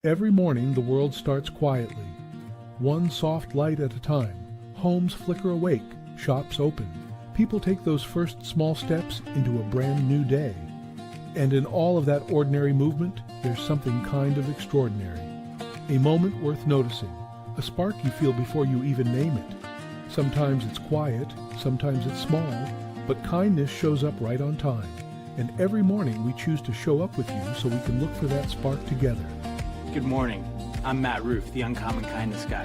Every morning the world starts quietly, one soft light at a time. Homes flicker awake, shops open. People take those first small steps into a brand new day. And in all of that ordinary movement, there's something kind of extraordinary. A moment worth noticing, a spark you feel before you even name it. Sometimes it's quiet, sometimes it's small, but kindness shows up right on time. And every morning we choose to show up with you so we can look for that spark together. Good morning. I'm Matt Rouff, the Uncommon Kindness Guy,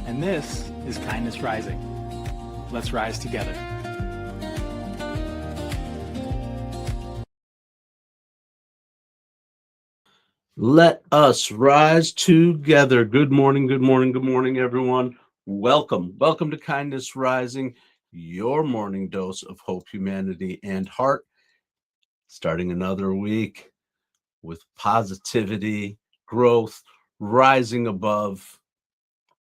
and this is Kindness Rising. Let's rise together. Let us rise together. Good morning, good morning, good morning, everyone. Welcome to Kindness Rising, your morning dose of hope, humanity, and heart. Starting another week with positivity, growth, rising above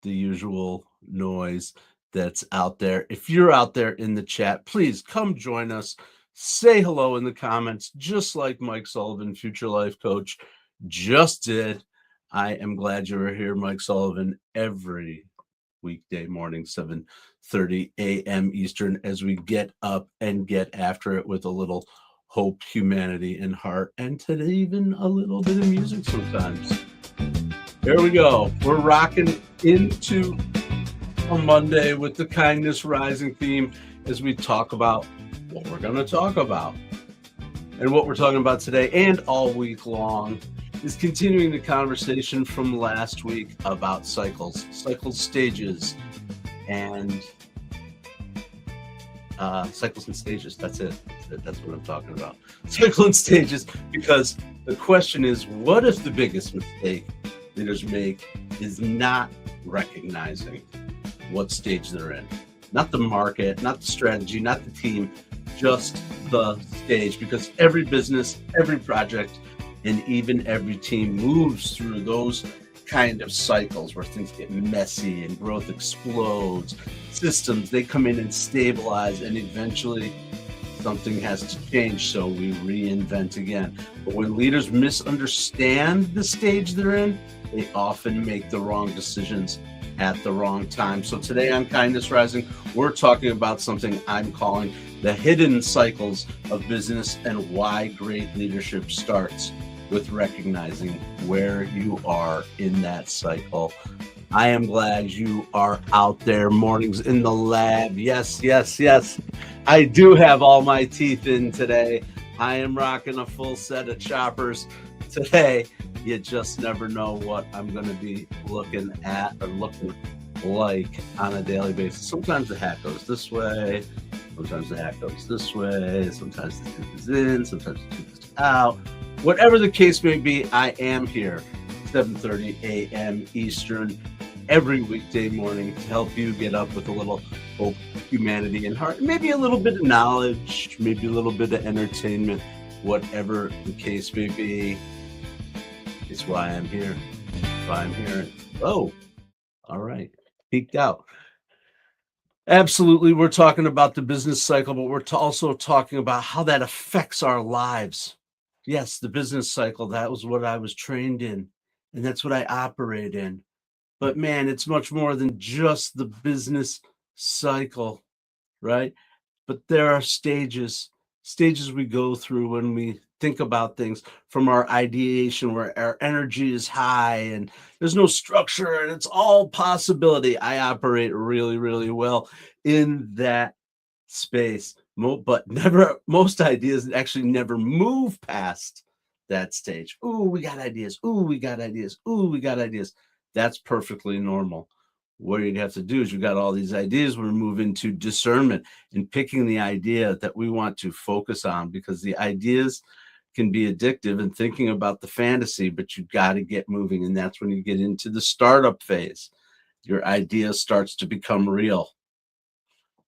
the usual noise that's out there. If you're out there in the chat, please come join us. Say hello in the comments, just like Mike Sullivan, future life coach, just did. I am glad you're here, Mike Sullivan, every weekday morning, 7:30 a.m. Eastern, as we get up and get after it with a little hope, humanity, and heart, and today even a little bit of music sometimes. Here we go. We're rocking into a Monday with the Kindness Rising theme as we talk about what we're going to talk about. And what we're talking about today and all week long is continuing the conversation from last week about cycles, stages, and cycles and stages. That's it. That's what I'm talking about. Cycle and stages, because the question is, what if the biggest mistake leaders make is not recognizing what stage they're in? Not the market, not the strategy, not the team, just the stage, because every business, every project, and even every team moves through those kind of cycles where things get messy and growth explodes. Systems, they come in and stabilize, and eventually something has to change, so we reinvent again. But when leaders misunderstand the stage they're in, they often make the wrong decisions at the wrong time. So today on Kindness Rising, we're talking about something I'm calling the hidden cycles of business and why great leadership starts with recognizing where you are in that cycle. I am glad you are out there, mornings in the lab. Yes. I do have all my teeth in today. I am rocking a full set of choppers today. You just never know what I'm going to be looking at or looking like on a daily basis. Sometimes the hat goes this way. Sometimes the hat goes this way. Sometimes the tooth is in. Sometimes the tooth is out. Whatever the case may be, I am here 7:30 a.m. Eastern every weekday morning to help you get up with a little hope, humanity, and heart. Maybe a little bit of knowledge, maybe a little bit of entertainment, whatever the case may be. It's why I'm here. It's why I'm here. Oh, all right. Peeked out. Absolutely. We're talking about the business cycle, but we're also talking about how that affects our lives. Yes, the business cycle, that was what I was trained in, and that's what I operate in. But man, it's much more than just the business cycle, right? But there are stages we go through when we think about things, from our ideation where our energy is high and there's no structure and it's all possibility. I operate really, really well in that space, but most ideas actually never move past that stage. Ooh, we got ideas. Ooh, we got ideas. Ooh, we got ideas. That's perfectly normal. What you have to do is, you got all these ideas. We move into discernment and picking the idea that we want to focus on, because the ideas can be addictive and thinking about the fantasy, but you got to get moving. And that's when you get into the startup phase. Your idea starts to become real.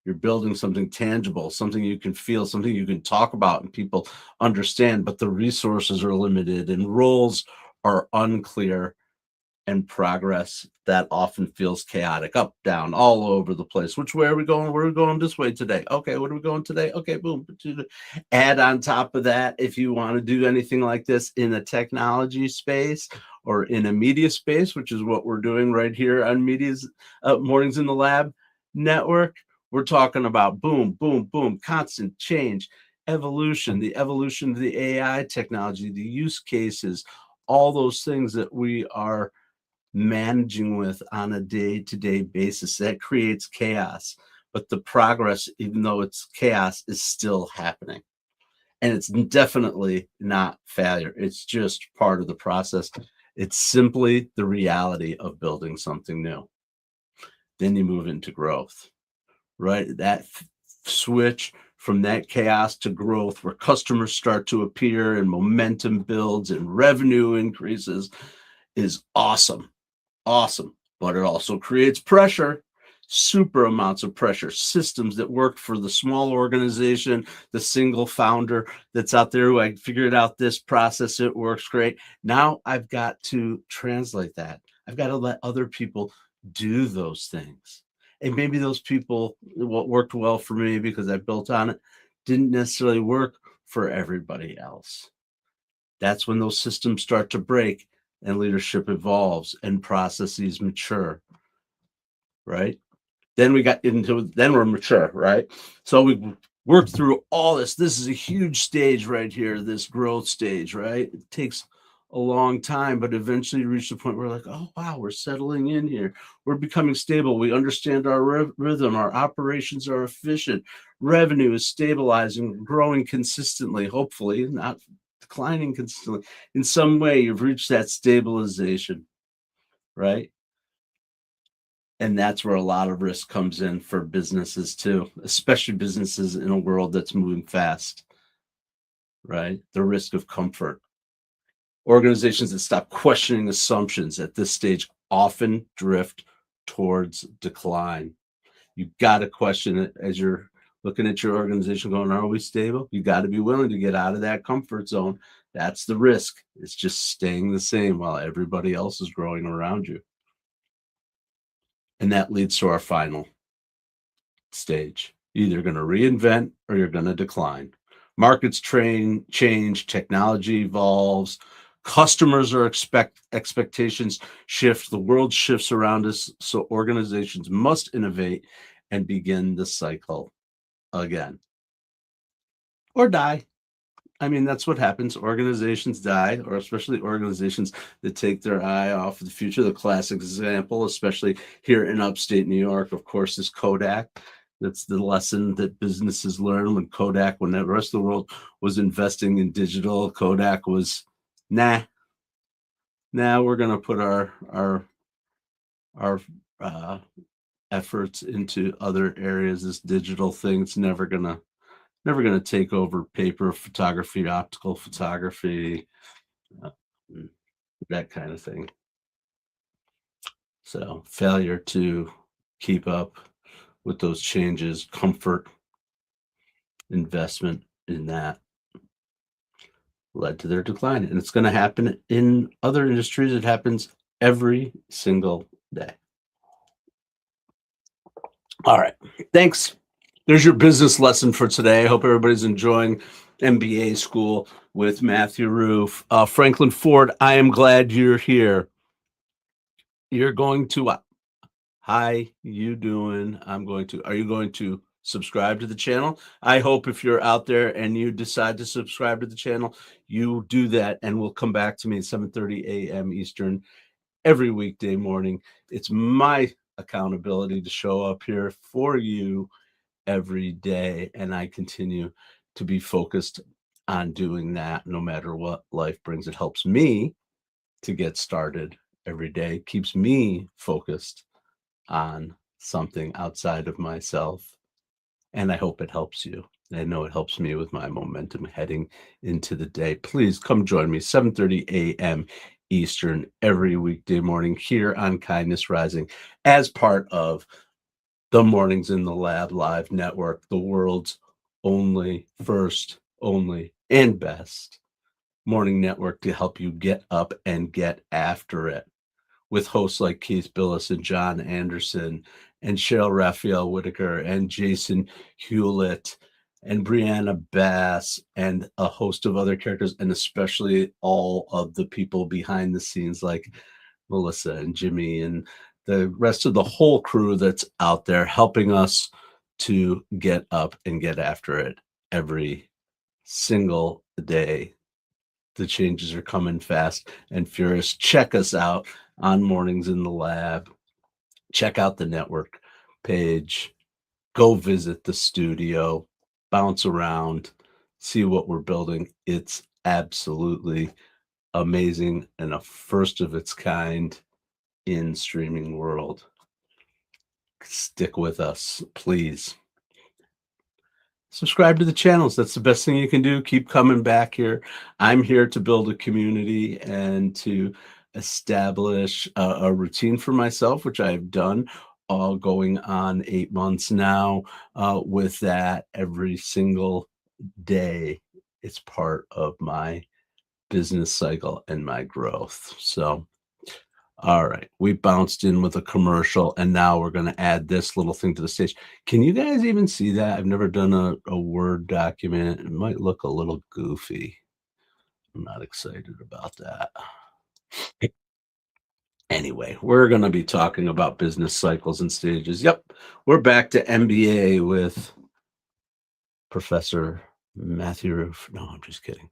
You're building something tangible, something you can feel, something you can talk about and people understand, but the resources are limited and roles are unclear, and progress that often feels chaotic, up, down, all over the place. Which way are we going? We're going this way today. Okay, what are we going today? Okay, boom. Add on top of that, if you want to do anything like this in a technology space or in a media space, which is what we're doing right here on Media's Mornings in the Lab network. We're talking about boom, boom, boom, constant change, evolution, the evolution of the AI technology, the use cases, all those things that we are managing with on a day-to-day basis. That creates chaos, but the progress, even though it's chaos, is still happening. And it's definitely not failure. It's just part of the process. It's simply the reality of building something new. Then you move into growth, right? That switch from that chaos to growth, where customers start to appear and momentum builds and revenue increases, is awesome. Awesome. But it also creates pressure, super amounts of pressure. Systems that work for the small organization, the single founder that's out there who I figured out this process, it works great. Now I've got to translate that. I've got to let other people do those things. And maybe those people, what worked well for me because I built on it, didn't necessarily work for everybody else. That's when those systems start to break and leadership evolves and processes mature, right? Then we're mature, right? So we worked through all this. This is a huge stage right here, this growth stage, right? It takes a long time, but eventually you reach the point where we're like, oh, wow, we're settling in here. We're becoming stable. We understand our rhythm. Our operations are efficient. Revenue is stabilizing, growing consistently, hopefully, not declining consistently. In some way, you've reached that stabilization, right? And that's where a lot of risk comes in for businesses too, especially businesses in a world that's moving fast, right? The risk of comfort. Organizations that stop questioning assumptions at this stage often drift towards decline. You've got to question it as you're looking at your organization going, are we stable? You got to be willing to get out of that comfort zone. That's the risk. It's just staying the same while everybody else is growing around you. And that leads to our final stage. You're either going to reinvent or you're going to decline. Markets change, technology evolves, customers are expectations shift, the world shifts around us, so organizations must innovate and begin the cycle again. Or die. I mean, that's what happens. Organizations die, or especially organizations that take their eye off the future. The classic example, especially here in upstate New York, of course, is Kodak. That's the lesson that businesses learn when the rest of the world was investing in digital, Kodak was, nah, we're going to put our efforts into other areas. This digital thing, it's never gonna take over paper photography, optical photography, that kind of thing. So failure to keep up with those changes, comfort, investment in that led to their decline. And it's going to happen in other industries. It happens every single day. All right. Thanks. There's your business lesson for today. I hope everybody's enjoying MBA school with Matthew Rouff. Franklin Ford, I am glad you're here. You're going to, hi, you doing? Are you going to subscribe to the channel? I hope if you're out there and you decide to subscribe to the channel, you do that and will come back to me at 7:30 a.m. Eastern every weekday morning. It's my accountability to show up here for you every day, and I continue to be focused on doing that no matter what life brings. It helps me to get started every day, keeps me focused on something outside of myself, and I hope it helps you. I know it helps me with my momentum heading into the day. Please come join me 7:30 a.m. Eastern every weekday morning here on Kindness Rising as part of the Mornings in the Lab Live Network, the world's only, first, only, and best morning network to help you get up and get after it, with hosts like Keith Billis and John Anderson and Cheryl Raphael Whitaker and Jason Hewlett and Brianna Bass and a host of other characters, and especially all of the people behind the scenes like Melissa and Jimmy and the rest of the whole crew that's out there helping us to get up and get after it every single day. The changes are coming fast and furious. Check us out on Mornings in the Lab. Check out the network page. Go visit the studio, bounce around, see what we're building. It's absolutely amazing and a first of its kind in streaming world. Stick with us, please. Subscribe to the channels. That's the best thing you can do. Keep coming back here. I'm here to build a community and to establish a routine for myself, which I've done all going on 8 months now. With that, every single day, it's part of my business cycle and my growth. So, all right, we bounced in with a commercial, and now we're going to add this little thing to the stage. Can you guys even see that? I've never done a Word document. It might look a little goofy. I'm not excited about that. Anyway, we're going to be talking about business cycles and stages. Yep, we're back to MBA with Professor Matthew Rouff. No, I'm just kidding.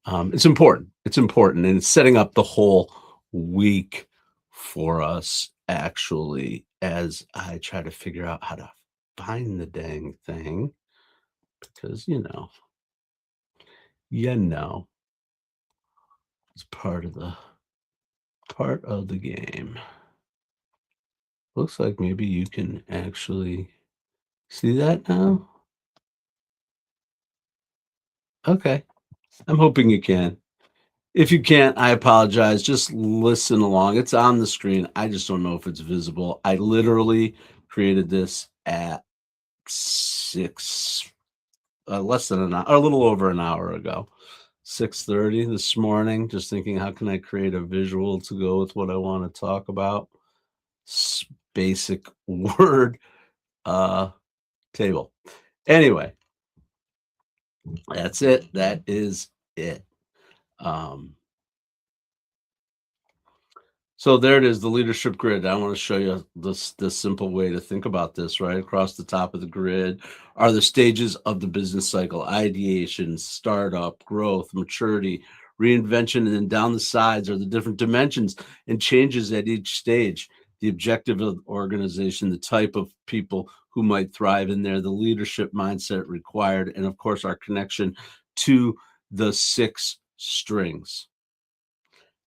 It's important. It's important, and it's setting up the whole week for us, actually, as I try to figure out how to find the dang thing, because it's part of the game. Looks like maybe you can actually see that now. Okay, I'm hoping you can. If you can't, I apologize. Just listen along. It's on the screen. I just don't know if it's visible. I literally created this at less than an hour, a little over an hour ago, 6:30 this morning. Just thinking, how can I create a visual to go with what I want to talk about? Basic word table. Anyway, that's it. That is it. So there it is, the leadership grid. I want to show you this simple way to think about this. Right across the top of the grid are the stages of the business cycle: ideation, startup, growth, maturity, reinvention, and then down the sides are the different dimensions and changes at each stage. The objective of the organization, the type of people who might thrive in there, the leadership mindset required, and of course our connection to the 6 strings.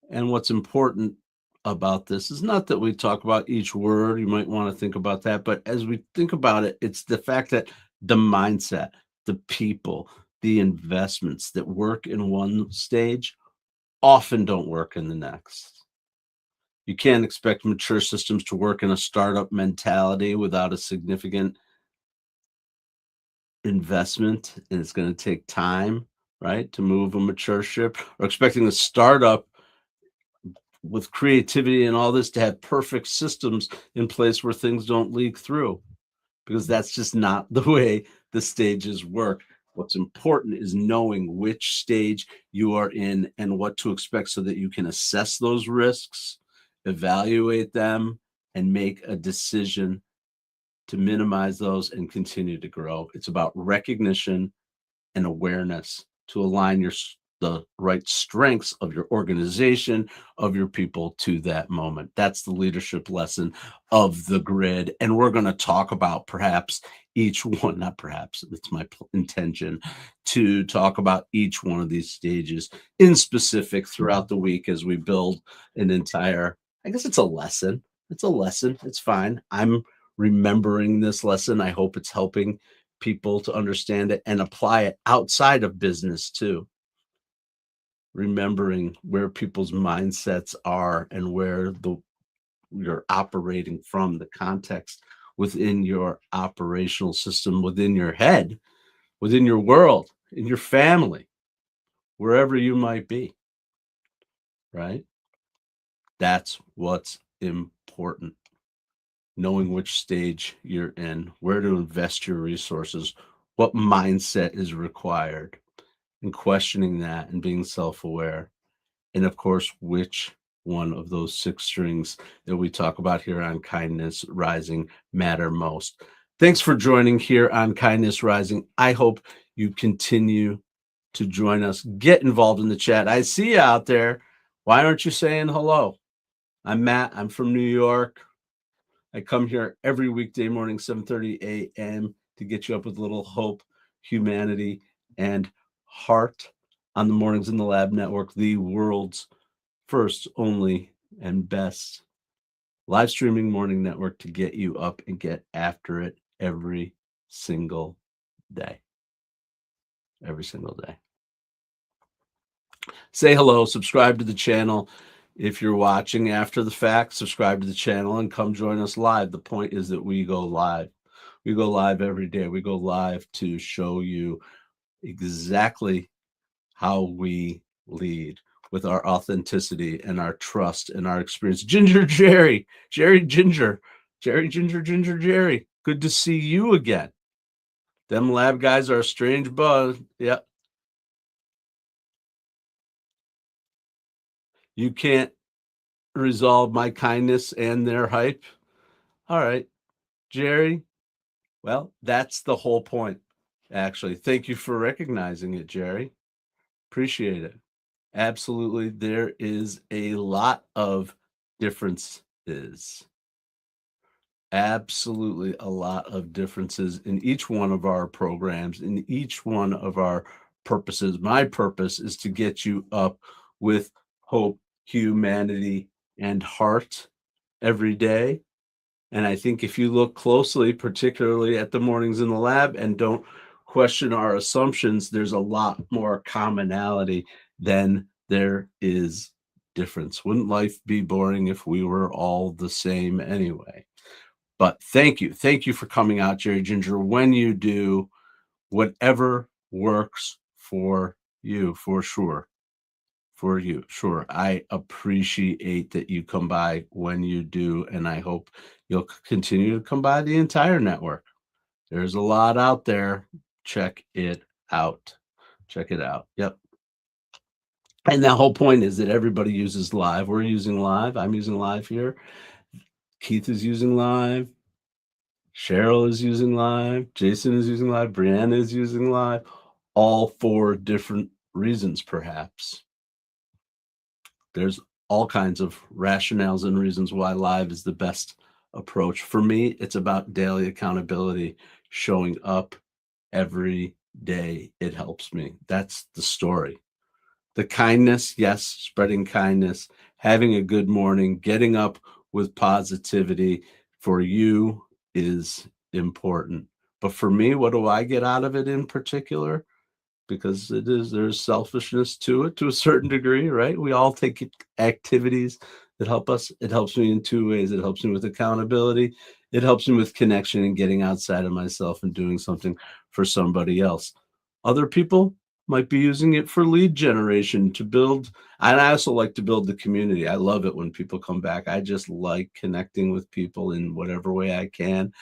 And what's important about this is not that we talk about each word. You might want to think about that. But as we think about it, it's the fact that the mindset, the people, the investments that work in one stage often don't work in the next. You can't expect mature systems to work in a startup mentality without a significant investment, and it's going to take time, right, to move a mature ship, or expecting a startup with creativity and all this to have perfect systems in place where things don't leak through, because that's just not the way the stages work. What's important is knowing which stage you are in and what to expect so that you can assess those risks, evaluate them, and make a decision to minimize those and continue to grow. It's about recognition and awareness to align the right strengths of your organization, of your people to that moment. That's the leadership lesson of the grid. And we're going to talk about perhaps each one, not perhaps, it's my intention to talk about each one of these stages in specific throughout the week as we build an entire, I guess it's a lesson. It's a lesson. It's fine. I'm remembering this lesson. I hope it's helping people to understand it and apply it outside of business too. Remembering where people's mindsets are and where you're operating from, the context within your operational system, within your head, within your world, in your family, wherever you might be, right? That's what's important. Knowing which stage you're in, where to invest your resources, What mindset is required, and questioning that and being self-aware. And of course, which one of those 6 strings that we talk about here on Kindness Rising matter most. Thanks for joining here on Kindness Rising. I hope you continue to join us. Get involved in the chat. I see you out there. Why aren't you saying hello? I'm Matt. I'm from New York. I come here every weekday morning, 7:30 a.m. to get you up with a little hope, humanity, and heart on the Mornings in the Lab Network, the world's first, only, and best live streaming morning network to get you up and get after it every single day. Every single day. Say hello, subscribe to the channel. If you're watching after the fact, subscribe to the channel and come join us live. The point is that we go live. We go live every day. We go live to show you exactly how we lead with our authenticity and our trust and our experience. Ginger Jerry, Jerry Ginger, Jerry Ginger, Ginger Jerry. Good to see you again. Them lab guys are a strange buzz. Yep. You can't resolve my kindness and their hype. All right, Jerry. Well, that's the whole point, actually. Thank you for recognizing it, Jerry. Appreciate it. Absolutely. There is a lot of differences. Absolutely a lot of differences in each one of our programs, in each one of our purposes. My purpose is to get you up with hope, humanity, and heart every day. And I think if you look closely, particularly at the Mornings in the Lab, and don't question our assumptions, there's a lot more commonality than there is difference. Wouldn't life be boring if we were all the same anyway? But thank you. Thank you for coming out, Jerry Ginger. When you do, whatever works for you, for sure. For you, sure. I appreciate that you come by when you do, and I hope you'll continue to come by the entire network. There's a lot out there. Check it out. Check it out. Yep. And the whole point is that everybody uses live. We're using live. I'm using live here. Keith is using live. Cheryl is using live. Jason is using live. Brianna is using live. All for different reasons, perhaps. There's all kinds of rationales and reasons why live is the best approach. For me, it's about daily accountability, showing up every day. It helps me. That's the story. The kindness, yes, spreading kindness, having a good morning, getting up with positivity for you is important. But for me, what do I get out of it in particular? Because there's selfishness to it to a certain degree, right? We all take activities that help us. It helps me in 2 ways. It helps me with accountability. It helps me with connection and getting outside of myself and doing something for somebody else. Other people might be using it for lead generation to build. And I also like to build the community. I love it when people come back. I just like connecting with people in whatever way I can.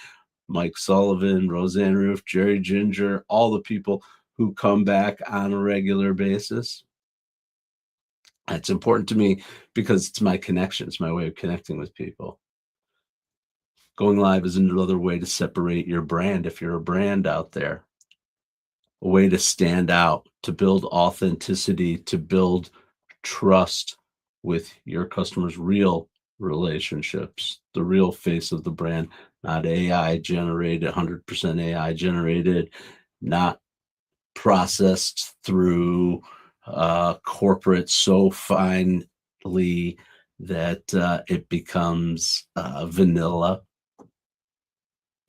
Mike Sullivan, Roseanne Rouff, Jerry Ginger, all the people who come back on a regular basis. It's important to me because it's my connection. It's my way of connecting with people. Going live is another way to separate your brand if you're a brand out there. A way to stand out, to build authenticity, to build trust with your customers, real relationships, the real face of the brand, not AI generated, 100% AI generated, not processed through corporate so finely that it becomes vanilla.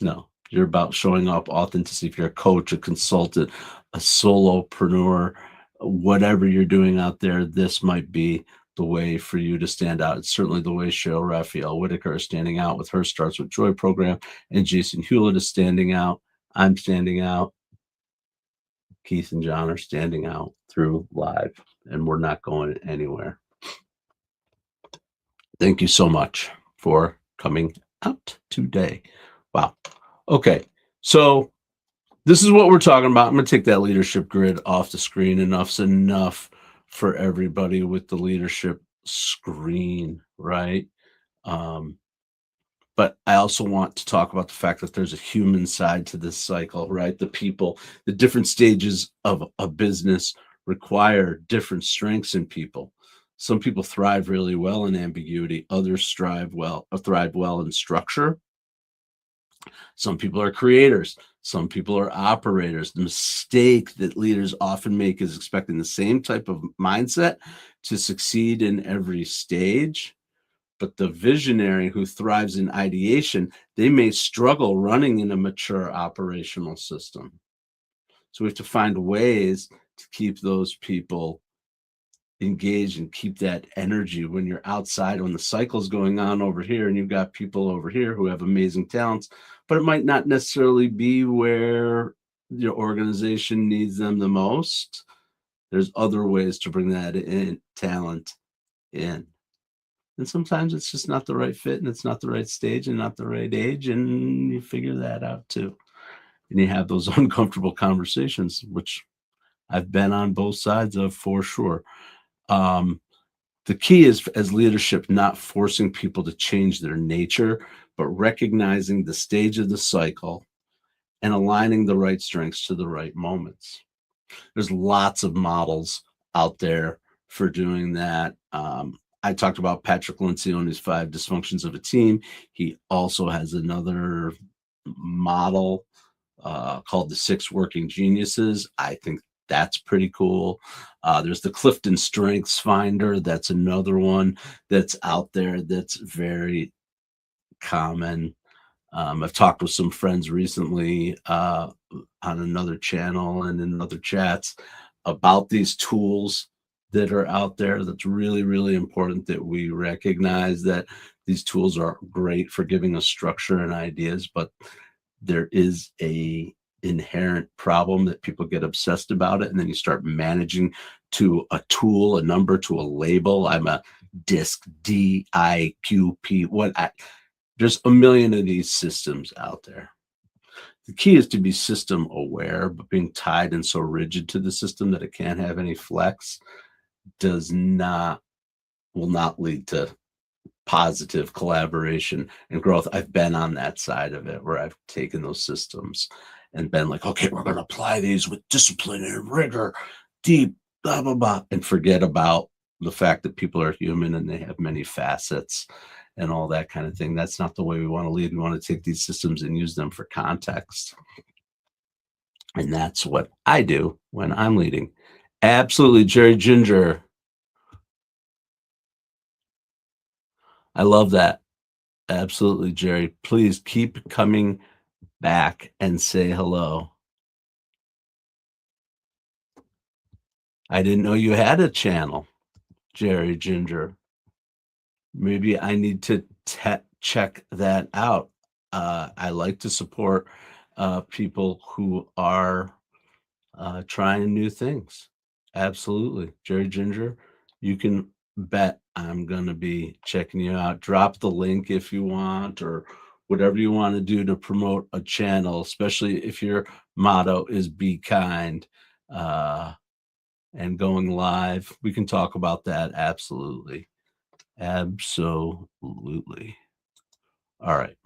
No, you're about showing up authenticity. If you're a coach, a consultant, a solopreneur, whatever you're doing out there, this might be the way for you to stand out. It's certainly the way Cheryl Raphael Whitaker is standing out with her Starts with Joy program, and Jason Hewlett is standing out. I'm standing out. Keith and John are standing out through live, and we're not going anywhere. Thank you so much for coming out today. Wow. Okay. So This is what we're talking about. I'm going to take that leadership grid off the screen. Enough's enough for everybody with the leadership screen, right? But I also want to talk about the fact that there's a human side to this cycle, right? The people, the different stages of a business require different strengths in people. Some people thrive really well in ambiguity. Others thrive well in structure. Some people are creators. Some people are operators. The mistake that leaders often make is expecting the same type of mindset to succeed in every stage. But the visionary who thrives in ideation, they may struggle running in a mature operational system. So we have to find ways to keep those people engaged and keep that energy when you're outside, when the cycle's going on over here and you've got people over here who have amazing talents, but it might not necessarily be where your organization needs them the most. There's other ways to bring that talent in. And sometimes it's just not the right fit and it's not the right stage and not the right age. And you figure that out too. And you have those uncomfortable conversations, which I've been on both sides of for sure. The key is, as leadership, not forcing people to change their nature, but recognizing the stage of the cycle and aligning the right strengths to the right moments. There's lots of models out there for doing that. I talked about Patrick Lencioni's 5 dysfunctions of a team. He also has another model called the 6 working geniuses. I think that's pretty cool. There's the Clifton Strengths Finder. That's another one that's out there that's very common. I've talked with some friends recently on another channel and in other chats about these tools that are out there. That's really, really important that we recognize that these tools are great for giving us structure and ideas, but there is a inherent problem that people get obsessed about it. And then you start managing to a tool, a number, to a label. I'm a DISC, DIQP, there's a million of these systems out there. The key is to be system aware, but being tied and so rigid to the system that it can't have any flex will not lead to positive collaboration and growth. I've been on that side of it where I've taken those systems and been like, okay, we're going to apply these with discipline and rigor, deep, blah, blah, blah, and forget about the fact that people are human and they have many facets and all that kind of thing. That's not the way we want to lead. We want to take these systems and use them for context. And that's what I do when I'm leading. Absolutely, Jerry Ginger. I love that. Absolutely, Jerry. Please keep coming back and say hello. I didn't know you had a channel, Jerry Ginger. Maybe I need to check that out. I like to support people who are trying new things. Absolutely. Jerry Ginger, you can bet I'm going to be checking you out. Drop the link if you want, or whatever you want to do to promote a channel, especially if your motto is be kind and going live. We can talk about that. Absolutely. Absolutely. All right.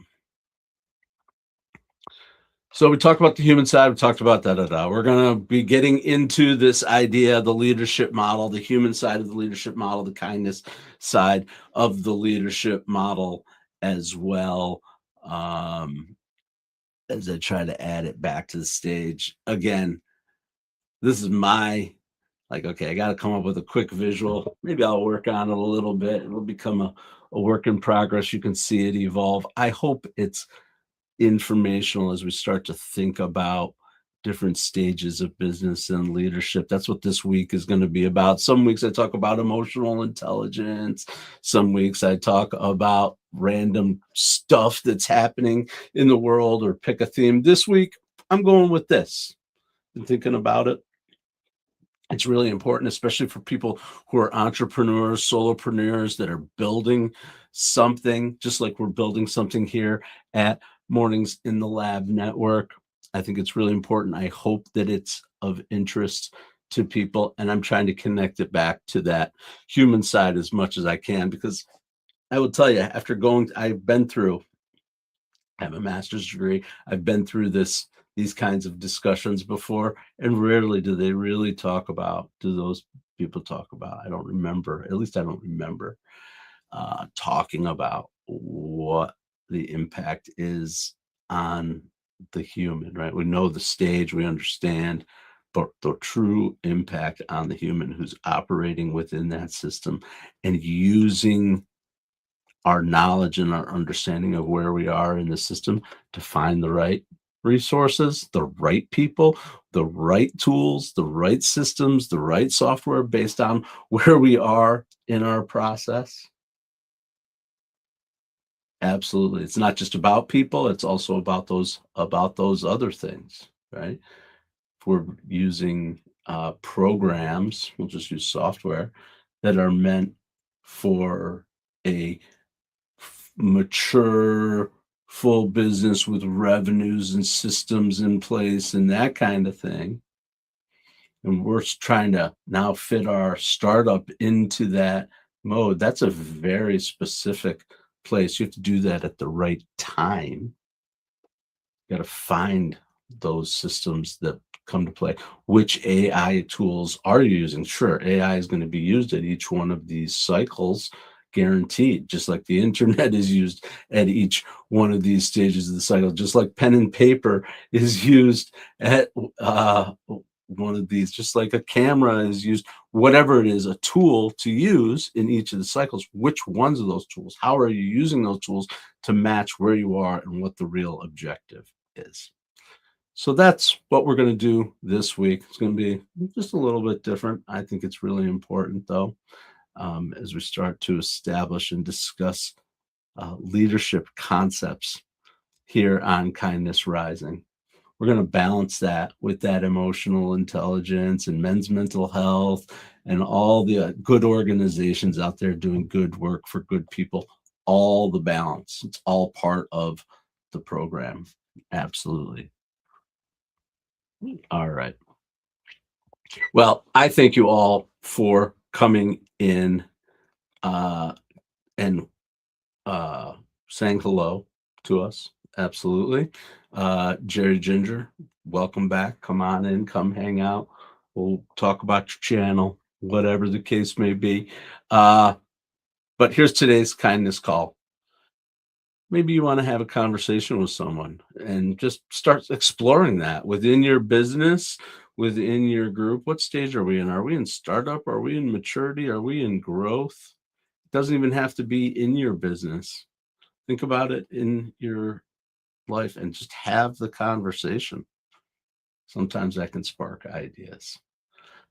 So we talked about the human side. We talked about We're going to be getting into this idea, the leadership model, the human side of the leadership model, the kindness side of the leadership model as well. As I try to add it back to the stage. Again, this is okay, I got to come up with a quick visual. Maybe I'll work on it a little bit. It'll become a work in progress. You can see it evolve. I hope it's informational as we start to think about different stages of business and leadership. That's what this week is going to be about. Some weeks I talk about emotional intelligence. Some weeks I talk about random stuff that's happening in the world or pick a theme. This week, I'm going with this and thinking about it. It's really important, especially for people who are entrepreneurs, solopreneurs that are building something, just like we're building something here at Mornings in the Lab Network. I think it's really important. I hope that it's of interest to people, and I'm trying to connect it back to that human side as much as I can, because I will tell you, I have a master's degree. I've been through these kinds of discussions before, and rarely do those people talk about. I don't remember, at least I don't remember talking about what the impact is on the human, right? We know the stage, we understand, but the true impact on the human who's operating within that system and using our knowledge and our understanding of where we are in the system to find the right resources, the right people, the right tools, the right systems, the right software based on where we are in our process. Absolutely. It's not just about people, it's also about those other things, right? If we're using programs, we'll just use software that are meant for a mature full business with revenues and systems in place and that kind of thing, and we're trying to now fit our startup into that mode, that's a very specific place. You have to do that at the right time. You got to find those systems that come to play. Which AI tools are you using? Sure, AI is going to be used at each one of these cycles, guaranteed, just like the internet is used at each one of these stages of the cycle, just like pen and paper is used at one of these, just like a camera is used, whatever it is, a tool to use in each of the cycles. Which ones of those tools? How are you using those tools to match where you are and what the real objective is? So that's what we're going to do this week. It's going to be just a little bit different. I think it's really important, though, as we start to establish and discuss leadership concepts here on Kindness Rising. We're going to balance that with that emotional intelligence and men's mental health and all the good organizations out there doing good work for good people. All the balance. It's all part of the program. Absolutely. All right. Well, I thank you all for coming in and saying hello to us. Absolutely. Jerry Ginger, welcome back. Come on in, come hang out. We'll talk about your channel, whatever the case may be. But here's today's kindness call. Maybe you want to have a conversation with someone and just start exploring that within your business, within your group. What stage are we in? Are we in startup? Are we in maturity? Are we in growth? It doesn't even have to be in your business. Think about it in your life and just have the conversation. Sometimes that can spark ideas,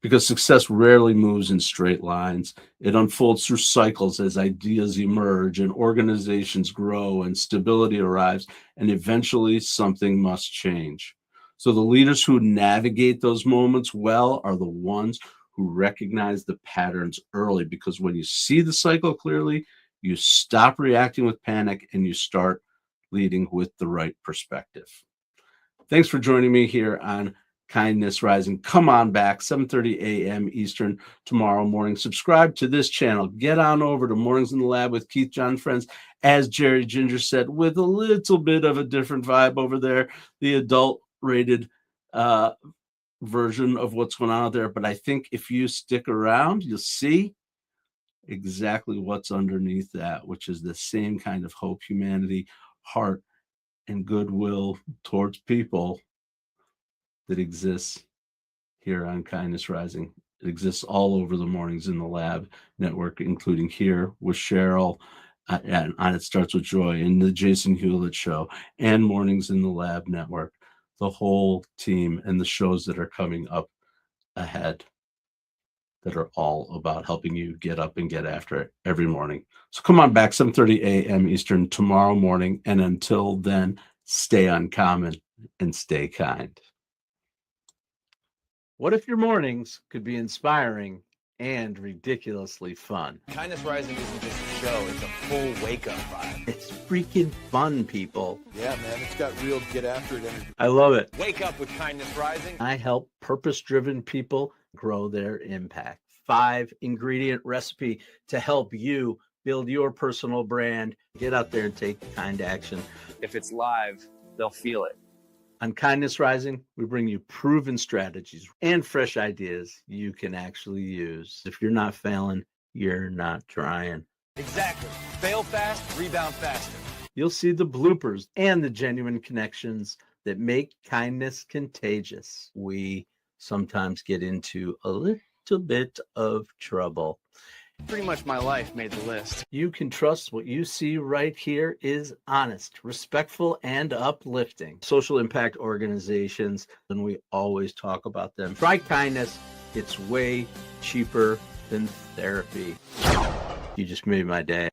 because success rarely moves in straight lines. It unfolds through cycles as ideas emerge and organizations grow and stability arrives, and eventually something must change. So the leaders who navigate those moments well are the ones who recognize the patterns early, because when you see the cycle clearly, you stop reacting with panic and you start leading with the right perspective. Thanks for joining me here on Kindness Rising. Come on back, 7:30 a.m. Eastern tomorrow morning. Subscribe to this channel. Get on over to Mornings in the Lab with Keith John Friends, as Jerry Ginger said, with a little bit of a different vibe over there, the adult rated version of what's going on out there. But I think if you stick around, you'll see exactly what's underneath that, which is the same kind of hope, humanity, heart, and goodwill towards people that exists here on Kindness Rising. It exists all over the Mornings in the Lab network, including here with Cheryl and on It Starts with Joy and the Jason Hewlett Show and Mornings in the Lab network, the whole team and the shows that are coming up ahead that are all about helping you get up and get after it every morning. So come on back, 7:30 a.m. Eastern tomorrow morning. And until then, stay uncommon and stay kind. What if your mornings could be inspiring and ridiculously fun. Kindness Rising isn't just a show, it's a full wake-up vibe. It's freaking fun, people. Yeah, man, it's got real get after it energy. I love it. Wake up with Kindness Rising. I help purpose-driven people grow their impact. 5-ingredient recipe to help you build your personal brand. Get out there and take kind action. If it's live, they'll feel it. On Kindness Rising, we bring you proven strategies and fresh ideas you can actually use. If you're not failing, you're not trying. Exactly. Fail fast, rebound faster. You'll see the bloopers and the genuine connections that make kindness contagious. We sometimes get into a little bit of trouble. Pretty much my life made the list. You can trust what you see right here is honest, respectful, and uplifting. Social impact organizations, and we always talk about them. Try kindness. It's way cheaper than therapy. You just made my day.